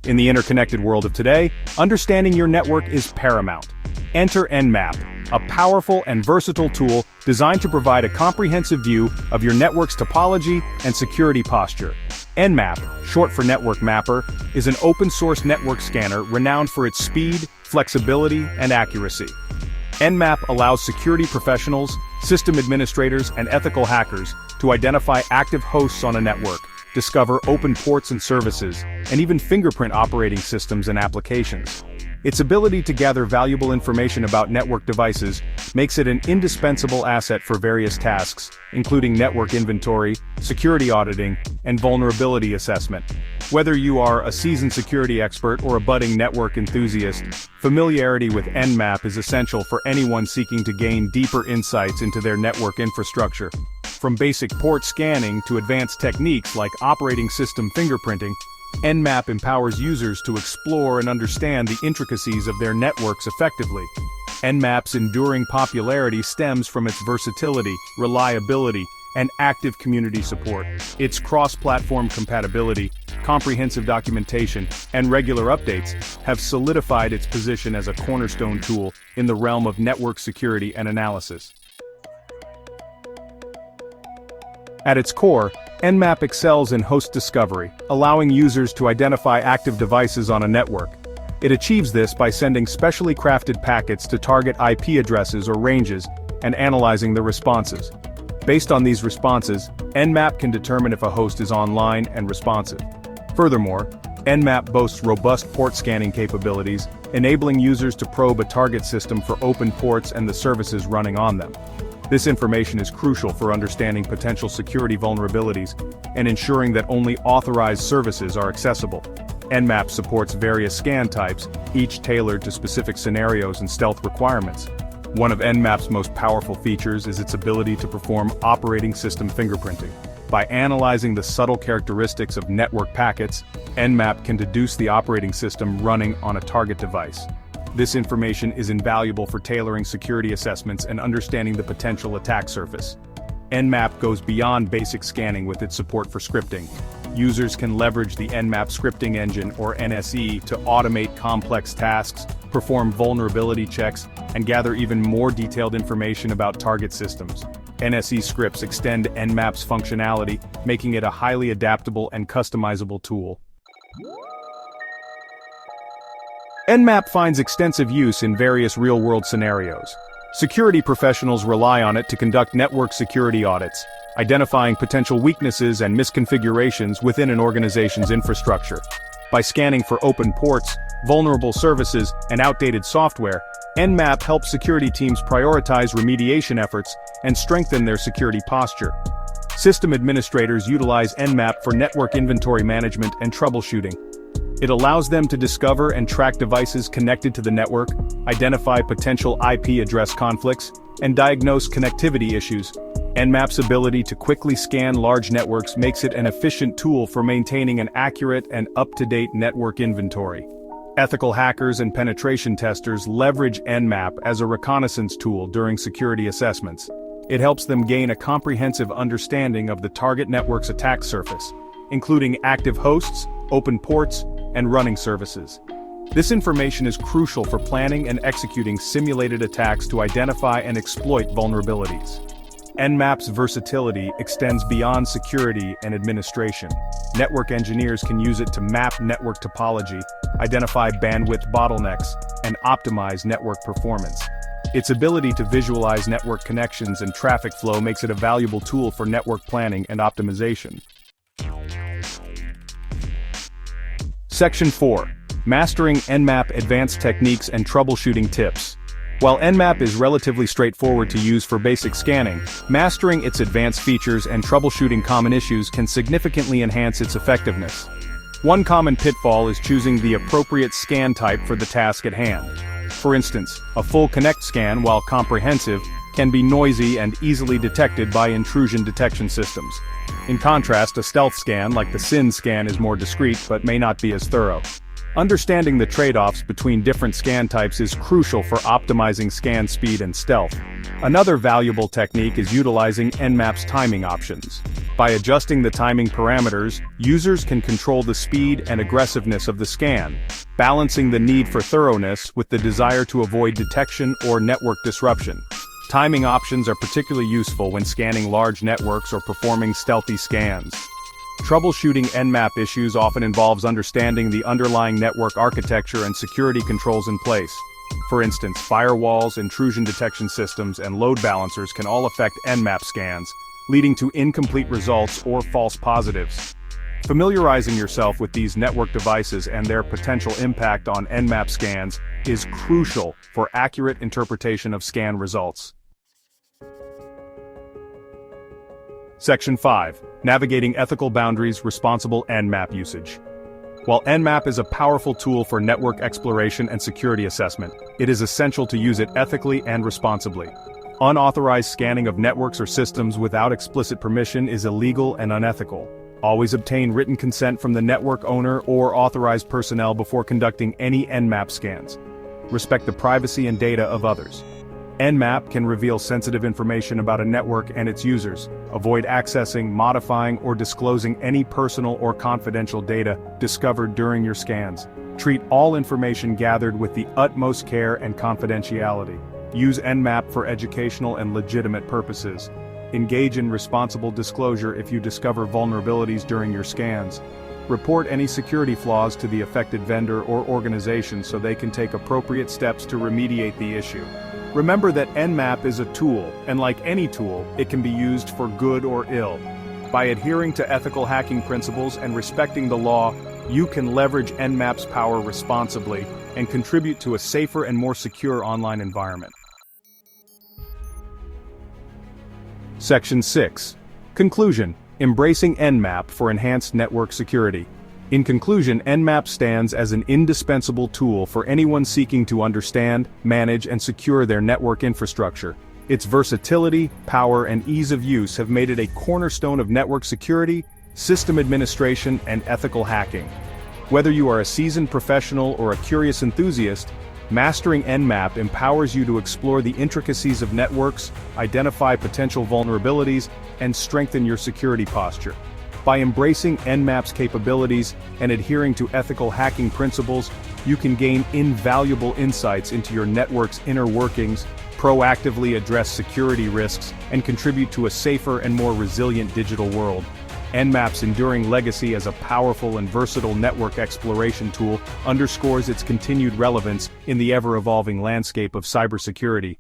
In the interconnected world of today, understanding your network is paramount. Enter Nmap, a powerful and versatile tool designed to provide a comprehensive view of your network's topology and security posture. Nmap, short for Network Mapper, is an open-source network scanner renowned for its speed, flexibility, and accuracy. Nmap allows security professionals, system administrators, and ethical hackers to identify active hosts on a network, discover open ports and services, and even fingerprint operating systems and applications. Its ability to gather valuable information about network devices makes it an indispensable asset for various tasks, including network inventory, security auditing, and vulnerability assessment. Whether you are a seasoned security expert or a budding network enthusiast, familiarity with Nmap is essential for anyone seeking to gain deeper insights into their network infrastructure. From basic port scanning to advanced techniques like operating system fingerprinting, Nmap empowers users to explore and understand the intricacies of their networks effectively. Nmap's enduring popularity stems from its versatility, reliability, and active community support. Its cross-platform compatibility, comprehensive documentation, and regular updates have solidified its position as a cornerstone tool in the realm of network security and analysis. At its core, Nmap excels in host discovery, allowing users to identify active devices on a network. It achieves this by sending specially crafted packets to target IP addresses or ranges and analyzing the responses. Based on these responses, Nmap can determine if a host is online and responsive. Furthermore, Nmap boasts robust port scanning capabilities, enabling users to probe a target system for open ports and the services running on them. This information is crucial for understanding potential security vulnerabilities and ensuring that only authorized services are accessible. Nmap supports various scan types, each tailored to specific scenarios and stealth requirements. One of Nmap's most powerful features is its ability to perform operating system fingerprinting. By analyzing the subtle characteristics of network packets, Nmap can deduce the operating system running on a target device. This information is invaluable for tailoring security assessments and understanding the potential attack surface. Nmap goes beyond basic scanning with its support for scripting. Users can leverage the Nmap scripting engine, or NSE, to automate complex tasks, perform vulnerability checks, and gather even more detailed information about target systems. NSE scripts extend Nmap's functionality, making it a highly adaptable and customizable tool. Nmap finds extensive use in various real-world scenarios. Security professionals rely on it to conduct network security audits, identifying potential weaknesses and misconfigurations within an organization's infrastructure. By scanning for open ports, vulnerable services, and outdated software, Nmap helps security teams prioritize remediation efforts and strengthen their security posture. System administrators utilize Nmap for network inventory management and troubleshooting. It allows them to discover and track devices connected to the network, identify potential IP address conflicts, and diagnose connectivity issues. Nmap's ability to quickly scan large networks makes it an efficient tool for maintaining an accurate and up-to-date network inventory. Ethical hackers and penetration testers leverage Nmap as a reconnaissance tool during security assessments. It helps them gain a comprehensive understanding of the target network's attack surface, including active hosts, open ports, and running services. This information is crucial for planning and executing simulated attacks to identify and exploit vulnerabilities. Nmap's versatility extends beyond security and administration. Network engineers can use it to map network topology, identify bandwidth bottlenecks, and optimize network performance. Its ability to visualize network connections and traffic flow makes it a valuable tool for network planning and optimization. Section 4. Mastering Nmap Advanced Techniques and Troubleshooting Tips. While Nmap is relatively straightforward to use for basic scanning, mastering its advanced features and troubleshooting common issues can significantly enhance its effectiveness. One common pitfall is choosing the appropriate scan type for the task at hand. For instance, a full connect scan, while comprehensive, can be noisy and easily detected by intrusion detection systems. In contrast, a stealth scan like the SYN scan is more discreet but may not be as thorough. Understanding the trade-offs between different scan types is crucial for optimizing scan speed and stealth. Another valuable technique is utilizing Nmap's timing options. By adjusting the timing parameters, users can control the speed and aggressiveness of the scan, balancing the need for thoroughness with the desire to avoid detection or network disruption. Timing options are particularly useful when scanning large networks or performing stealthy scans. Troubleshooting Nmap issues often involves understanding the underlying network architecture and security controls in place. For instance, firewalls, intrusion detection systems, and load balancers can all affect Nmap scans, leading to incomplete results or false positives. Familiarizing yourself with these network devices and their potential impact on Nmap scans is crucial for accurate interpretation of scan results. Section 5. Navigating ethical boundaries, responsible Nmap usage. While Nmap is a powerful tool for network exploration and security assessment, it is essential to use it ethically and responsibly. Unauthorized scanning of networks or systems without explicit permission is illegal and unethical. Always obtain written consent from the network owner or authorized personnel before conducting any Nmap scans. Respect the privacy and data of others. Nmap can reveal sensitive information about a network and its users. Avoid accessing, modifying, or disclosing any personal or confidential data discovered during your scans. Treat all information gathered with the utmost care and confidentiality. Use Nmap for educational and legitimate purposes. Engage in responsible disclosure if you discover vulnerabilities during your scans. Report any security flaws to the affected vendor or organization so they can take appropriate steps to remediate the issue. Remember that Nmap is a tool, and like any tool, it can be used for good or ill. By adhering to ethical hacking principles and respecting the law, you can leverage Nmap's power responsibly and contribute to a safer and more secure online environment. Section 6. Conclusion. Embracing Nmap for enhanced network security. In conclusion, Nmap stands as an indispensable tool for anyone seeking to understand, manage, and secure their network infrastructure. Its versatility, power, and ease of use have made it a cornerstone of network security, system administration, and ethical hacking. Whether you are a seasoned professional or a curious enthusiast, mastering Nmap empowers you to explore the intricacies of networks, identify potential vulnerabilities, and strengthen your security posture. By embracing Nmap's capabilities and adhering to ethical hacking principles, you can gain invaluable insights into your network's inner workings, proactively address security risks, and contribute to a safer and more resilient digital world. Nmap's enduring legacy as a powerful and versatile network exploration tool underscores its continued relevance in the ever-evolving landscape of cybersecurity.